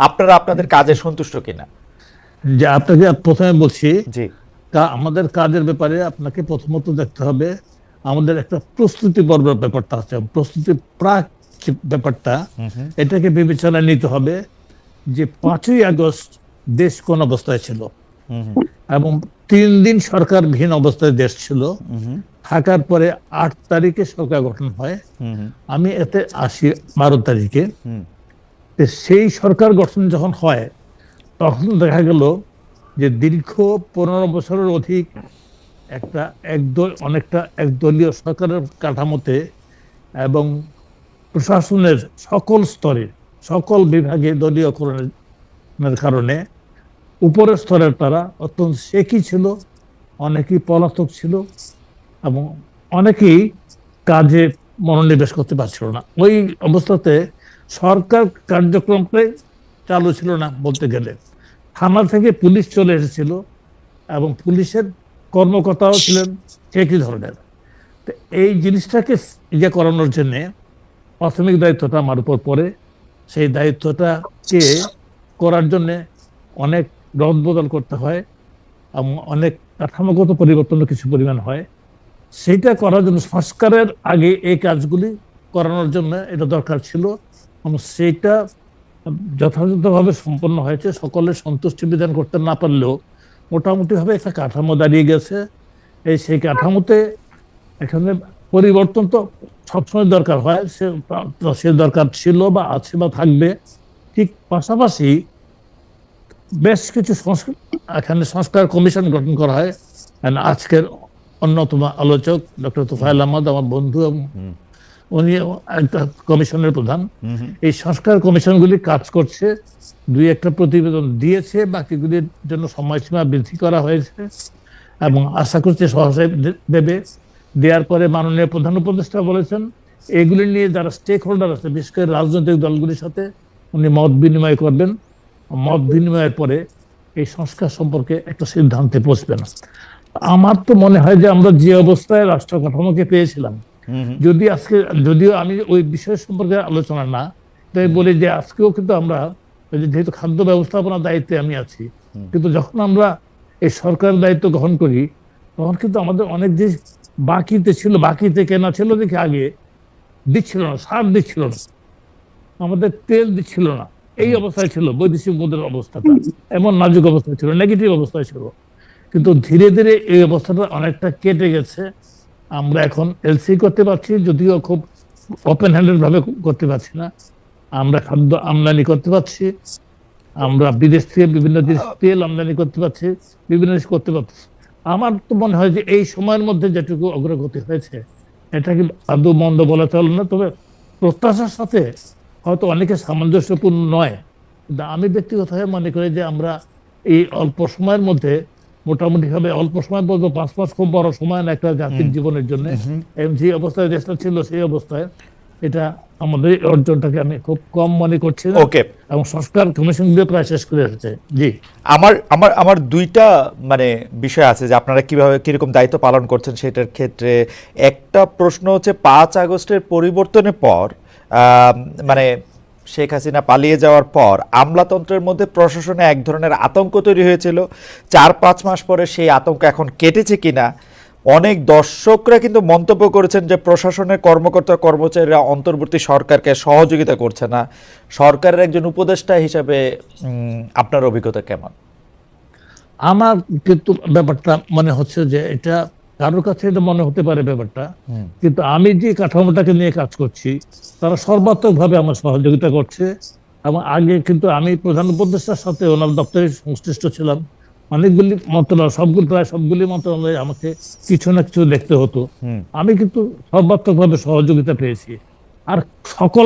আপনারা আপনাদের কাজে সন্তুষ্ট কিনা? যে আপনাকে প্রথমে বলছি, জি। আমাদের কাজের ব্যাপারে আপনাকে প্রথমত দেখতে হবে আমাদের একটা প্রস্তুতি পর্বের ব্যাপারটা আছে, প্রস্তুতি প্রাক ব্যাপারটা, এটাকে বিবেচনায় নিতে হবে যে 5ই আগস্ট দেশ কোন অবস্থায় ছিল এবং 3 দিন সরকারবিহীন অবস্থায় দেশ ছিল। থাকার পরে 8 তারিখে সরকার গঠন হয়, আমি এতে আসি 12 তারিখে। সেই সরকার গঠন যখন হয় তখন দেখা গেল যে দীর্ঘ 15 বছরের অধিক একটা অনেকটা একদলীয় সরকারের কাঠামোতে এবং প্রশাসনের সকল স্তরে সকল বিভাগে দলীয়করণের কারণে উপরের স্তরের তারা অত্যন্ত শেখি ছিল, অনেকেই পলাতক ছিল এবং অনেকেই কাজে মনোনিবেশ করতে পারছিল না। ওই অবস্থাতে সরকার কার্যক্রমটাই চালু ছিল না বলতে গেলে। থানা থেকে পুলিশ চলে এসেছিল এবং পুলিশের কর্মকর্তাও ছিলেন একই ধরনের। তো এই জিনিসটাকে করানোর জন্য প্রাথমিক দায়িত্বটা আমার উপর পড়ে। সেই দায়িত্বটাকে করার জন্য অনেক রদবদল করতে হয় এবং অনেক কাঠামোগত পরিবর্তনও কিছু পরিমাণ হয়। সেইটা করার জন্য সংস্কারের আগে এই কাজগুলি করানোর জন্য এটা দরকার ছিল এবং সেইটা যথাযথভাবে সম্পন্ন হয়েছে। সকলের সন্তুষ্টি বিধান করতে না পারলেও মোটামুটিভাবে একটা কাঠামো দাঁড়িয়ে গেছে। সেই কাঠামোতে এখানে পরিবর্তন তো সবসময় দরকার হয়, সে দরকার ছিল বা আছে বা থাকবে। ঠিক পাশাপাশি বেশ কিছু এখানে সংস্কার কমিশন গঠন করা হয়। আজকের অন্যতম আলোচক ডক্টর তোফায়েল আহমদ আমার বন্ধু, উনি একটা কমিশনের প্রধান। এই সংস্কার কমিশনগুলি কাজ করছে, 2-1টা প্রতিবেদন দিয়েছে, বাকিগুলির জন্য সময়সীমা বৃদ্ধি করা হয়েছে এবং আশা করছি সহসায় দেবে। দেওয়ার পরে মাননীয় প্রধান উপদেষ্টা বলেছেন এগুলি নিয়ে যারা স্টেক হোল্ডার আছে, বিশেষ করে রাজনৈতিক দলগুলির সাথে উনি মত বিনিময় করবেন। মত বিনিময়ের পরে এই সংস্কার সম্পর্কে একটা সিদ্ধান্তে পৌঁছবেন। আমার তো মনে হয় যে আমরা যে অবস্থায় রাষ্ট্র কাঠামোকে পেয়েছিলাম, যদিও আমি ওই বিষয় সম্পর্কে আলোচনা না, তাই বলি যে আজকেও কিন্তু আমরা, যেহেতু খাদ্য ব্যবস্থাপনার দায়িত্বে আমি আছি, কিন্তু যখন আমরা এই সরকারের দায়িত্ব গ্রহণ করি তখন কিন্তু আমাদের অনেক জিনিস বাকিতে কেনা ছিল দেখে আগে দিচ্ছিল না, সার দিচ্ছিল না, আমাদের তেল দিচ্ছিল না। এই অবস্থায় ছিল বৈদেশিক মুদ্রার অবস্থাটা, এমন নাজুক অবস্থায় ছিল, নেগেটিভ অবস্থায় ছিল। কিন্তু ধীরে ধীরে এই অবস্থাটা অনেকটা কেটে গেছে। আমরা এখন এলসি করতে পারছি, যদিও খুব ওপেন হ্যান্ডেড ভাবে করতে পারছি না। আমরা খাদ্য আমদানি করতে পারছি, আমরা বিদেশ থেকে বিভিন্ন জিনিস তেল আমদানি করতে পারছি, বিভিন্ন জিনিস করতে পারছি। আমার তো মনে হয় যে এই সময়ের মধ্যে যেটুকু অগ্রগতি হয়েছে এটা কি আদৌ মন্দ বলা চলে না। তবে প্রত্যাশার সাথে হয়তো অনেকে সামঞ্জস্যপূর্ণ নয়, কিন্তু আমি ব্যক্তিগতভাবে মনে করি যে আমরা এই অল্প সময়ের মধ্যে মোটামুটি ভাবে, অল্প সময় বলবো 5 মাস খুব বড় সময় না একটা জাতির জীবনের জন্য, যে অবস্থায় দেশটা ছিল সেই অবস্থায় এটা আমাদের অর্জনটাকে আমি খুব কম মনে করছি না। এবং সংস্কার কমিশন দিয়ে প্রায় শেষ করে এসেছে। জি, আমার 2টা বিষয় আছে যে আপনারা কিভাবে কিরকম দায়িত্ব পালন করছেন সেটার ক্ষেত্রে। একটা প্রশ্ন হচ্ছে 5 আগস্টের পরিবর্তনের পর, শেখ হাসিনা পালিয়ে যাওয়ার পর আমলাতন্ত্রের মধ্যে প্রশাসনে এক ধরনের আতঙ্ক তৈরি হয়েছিল। 4-5 মাস পরে সেই আতঙ্ক এখন কেটেছে কিনা? অনেক দর্শকরা কিন্তু মন্তব্য করেছেন যে প্রশাসনের কর্মকর্তা কর্মচারীরা অন্তর্বর্তী সরকারকে সহযোগিতা করছে না। সরকারের একজন উপদেষ্টা হিসাবে আপনার অভিজ্ঞতা কেমন? আমার কিন্তু ব্যাপারটা মনে হচ্ছে যে এটা কারোর কাছে এটা মনে হতে পারে ব্যাপারটা, কিন্তু আমি যে কাঠামোটাকে নিয়ে কাজ করছি তারা সর্বাত্মক ভাবে আমার সহযোগিতা করছে। এবং আগে কিন্তু আমি প্রধান উপদেষ্টার সাথে ওনার দপ্তরে সংশ্লিষ্ট ছিলাম। অনেকগুলি মন্ত্রণালয়, প্রায় সবগুলি মন্ত্রণালয়ে আমাকে কিছু না কিছু দেখতে হতো। আমি কিন্তু সর্বাত্মক ভাবে সহযোগিতা পেয়েছি। আর সকল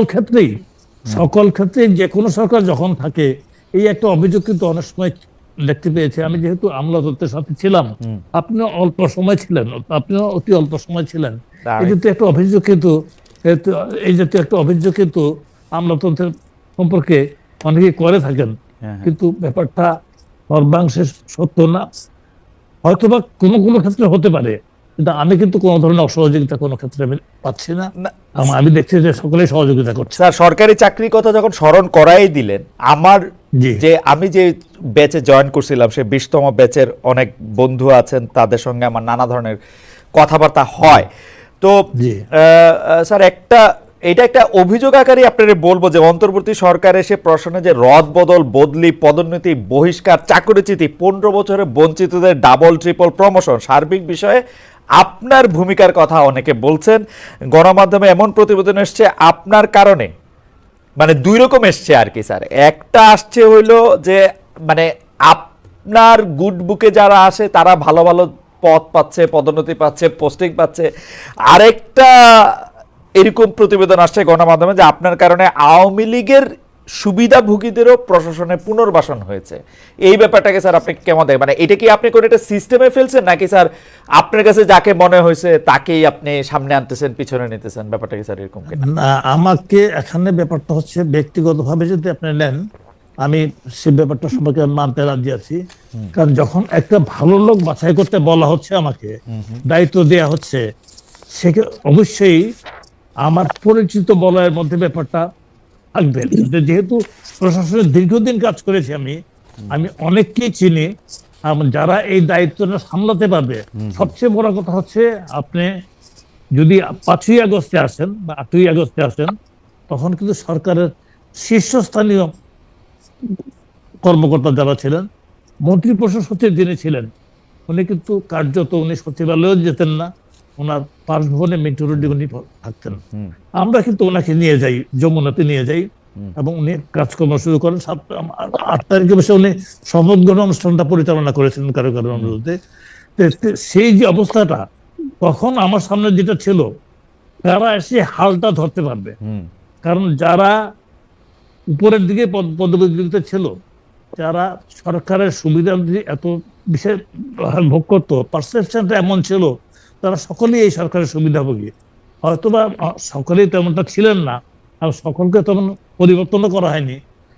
ক্ষেত্রেই যে কোনো সরকার যখন থাকে এই একটা অভিযোগ কিন্তু অনেক সময় দেখতে পেয়েছি। আমি যেহেতু আমলাতন্ত্রের সাথে ছিলাম, আপনিও অল্প সময় ছিলেন, আপনিও অতি অল্প সময় ছিলেন, এই জাতীয় একটা অভিযোগ কিন্তু আমলাতন্ত্রের সম্পর্কে অনেকে করে থাকেন। কিন্তু ব্যাপারটা সর্বাংশে সত্য না, হয়তোবা কোনো ক্ষেত্রে হতে পারে, কিন্তু আমি কিন্তু কোনো ধরনের অসহযোগিতা কোনো ক্ষেত্রে আমি পাচ্ছি না। আমি দেখছি যে সকলেই সহযোগিতা করছে। স্যার, সরকারি চাকরির কথা যখন স্মরণ করাই দিলেন, আমার জি যে আমি যে ব্যাচে জয়েন করছিলাম, সে 20তম ব্যাচের অনেক বন্ধু আছেন, তাদের সঙ্গে আমার নানা ধরনের কথাবার্তা হয়। তো জি স্যার এটা একটা অভিযোগ আকারে আপনাদের বলবো যে অন্তর্বর্তী সরকার এসে প্রশ্নে যে রদ বদল, বদলি, পদোন্নতি, বহিষ্কার, চাকরিচ্যুতি, 15 বছরে বঞ্চিতদের ডাবল ট্রিপল প্রমোশন, সার্বিক বিষয়ে আপনার ভূমিকার কথা অনেকে বলছেন। গণমাধ্যমে এমন প্রতিবেদন এসছে আপনার কারণে, মানে দুই রকম এসছে আর কি স্যার। একটা আসছে হইলো যে মানে আপনার গুড বুকে যারা আসে তারা ভালো ভালো পদ পাচ্ছে, পদোন্নতি পাচ্ছে, পোস্টিং পাচ্ছে। আরেকটা এরকম প্রতিবেদন আসছে গণমাধ্যমে যে আপনার কারণে আওয়ামী লীগের সুবিধাভোগীদেরও প্রশাসনে পুনর্বাসন হয়েছে। এই ব্যাপারটাকে স্যার আপনি কেমন দেখেন? মানে এটা কি আপনি কোনো একটা সিস্টেমে ফেলছেন, নাকি স্যার আপনার কাছে যাকে মনে হয়েছে তাকেই আপনি সামনে আনতেছেন, পিছনে নিতেছেন? ব্যাপারটা কি স্যার এরকম কিনা? না, আমাকে এখানে ব্যাপারটা হচ্ছে ব্যক্তিগতভাবে যদি আপনি নেন, আমি সে ব্যাপারটা সম্পর্কে মানতে রাজি আছি। কারণ যখন একটা ভালো লোক বাছাই করতে বলা হচ্ছে, আমাকে দায়িত্ব দেয়া হচ্ছে, সেকে অবশ্যই আমার পরিচিত বলয়ের মধ্যে ব্যাপারটা থাকবে। যেহেতু প্রশাসনে দীর্ঘদিন কাজ করেছি আমি অনেককেই চিনি। যারা এই দায়িত্বটা সামলাতে পারবে, সবচেয়ে বড় কথা হচ্ছে আপনি যদি 5ই আগস্টে আসেন বা 8ই আগস্টে আসেন, তখন কিন্তু সরকারের শীর্ষস্থানীয় কর্মকর্তা যারা ছিলেন, মন্ত্রী পরিষদ সচিব যিনি ছিলেন, উনি কিন্তু কার্যত উনি সচিবালয়েও যেতেন না, ওনার বাসভবনে মিন্টু রোডে উনি থাকতেন। আমরা কিন্তু ওনাকে নিয়ে যাই, যমুনাতে নিয়ে যাই, এবং উনি কাজকর্ম শুরু করেন। 8 তারিখে বসে উনি শপথ গ্রহণ অনুষ্ঠানটা পরিচালনা করেছিলেন কারো কারো অনুরোধে। সেই যে অবস্থাটা, তখন আমার সামনে যেটা ছিল, তারা এসে হালটা ধরতে পারবে। কারণ যারা উপরের দিকে পদবিতে ছিল, যারা সরকারের সুবিধা এত বিষয় ভোগ করতো, পারসেপশনটা এমন ছিল, তারা সকলেই এই সরকারের সুবিধাভোগী। হয়তোবা সকলেই তেমনটা ছিলেন না, আর সকলকে তেমন পরিবর্তনও করা হয়নি,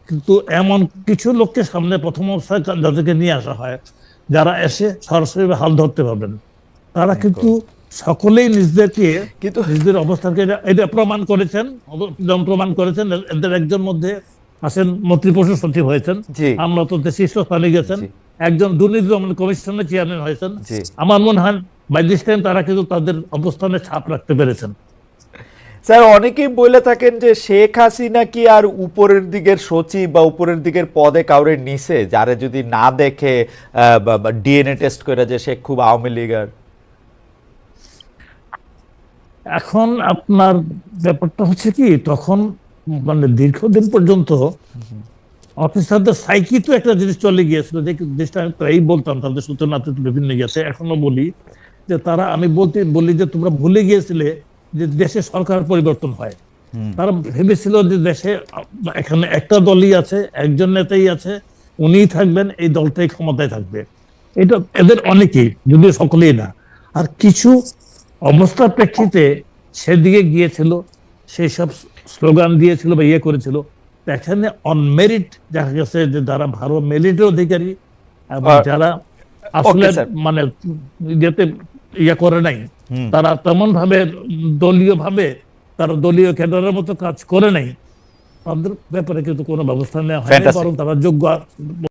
কিন্তু এমন কিছু লোককে সামনে প্রথম অবস্থায় যাদেরকে নিয়ে আসা হয়, যারা এসে সরাসরি হাল ধরতে পারবেন, তারা কিন্তু সকলেই নিজেদেরকে কিন্তু নিজেদের অবস্থানকে এটা প্রমাণ করেছেন। প্রমাণ করেছেন। এদের একজন মধ্যে আছেন মন্ত্রী পরিষদ সচিব হয়েছেন, জি আমলাতন্ত্রে শীর্ষস্থানে গেছেন, জি একজন দুর্নীতি দমন কমিশনের চেয়ারম্যান হয়েছেন। জি আমার মনে হয় বাই দিস টাইম তারা কিন্তু তাদের অবস্থানে ছাপ রাখতে পেরেছেন। স্যার, অনেকেই বলে থাকেন যে শেখ হাসিনা কি আর উপরের দিকের সচিব বা উপরের দিকের পদে কাউরে নিছে, যারে যদি না দেখে ডিএনএ টেস্ট করে যে সে খুব আওয়ামী লীগার? এখন আপনার ব্যাপারটা হচ্ছে কি, তখন মানে দীর্ঘদিন পর্যন্ত অফিসারদের সাইকি তো একটা জিনিস চলে গিয়েছিল, যে জিনিসটা আমি প্রায়ই বলতাম তাদের সূচনাতে বিভিন্ন গেছে, এখনো বলি যে তারা, আমি বলি যে তোমরা ভুলে গিয়েছিলে যে দেশে সরকার পরিবর্তন হয়। তারা ভেবেছিল যে দেশে এখানে একটা দলই আছে, একজন নেতাই আছে, উনিই থাকবেন, এই দলটাই ক্ষমতায় থাকবে। এটা এদের অনেকেই, যদিও সকলেই না। আর কিছু অবস্থার প্রেক্ষিতে সেদিকে গিয়েছিল, সেই সব স্লোগান দিয়েছিল বা ইয়ে করেছিল। এখানে অন মেরিট দেখা গেছে যে যারা ভালো মেরিটের অধিকারী এবং যারা আসলে মানে যেতে ইয়ে করে নাই, তারা তেমন ভাবে দলীয় ভাবে তারা দলীয় ক্যাডারের মতো কাজ করে নাই, তাদের ব্যাপারে কিন্তু কোনো ব্যবস্থা নেওয়া হয়নি, বরং তারা যোগ্য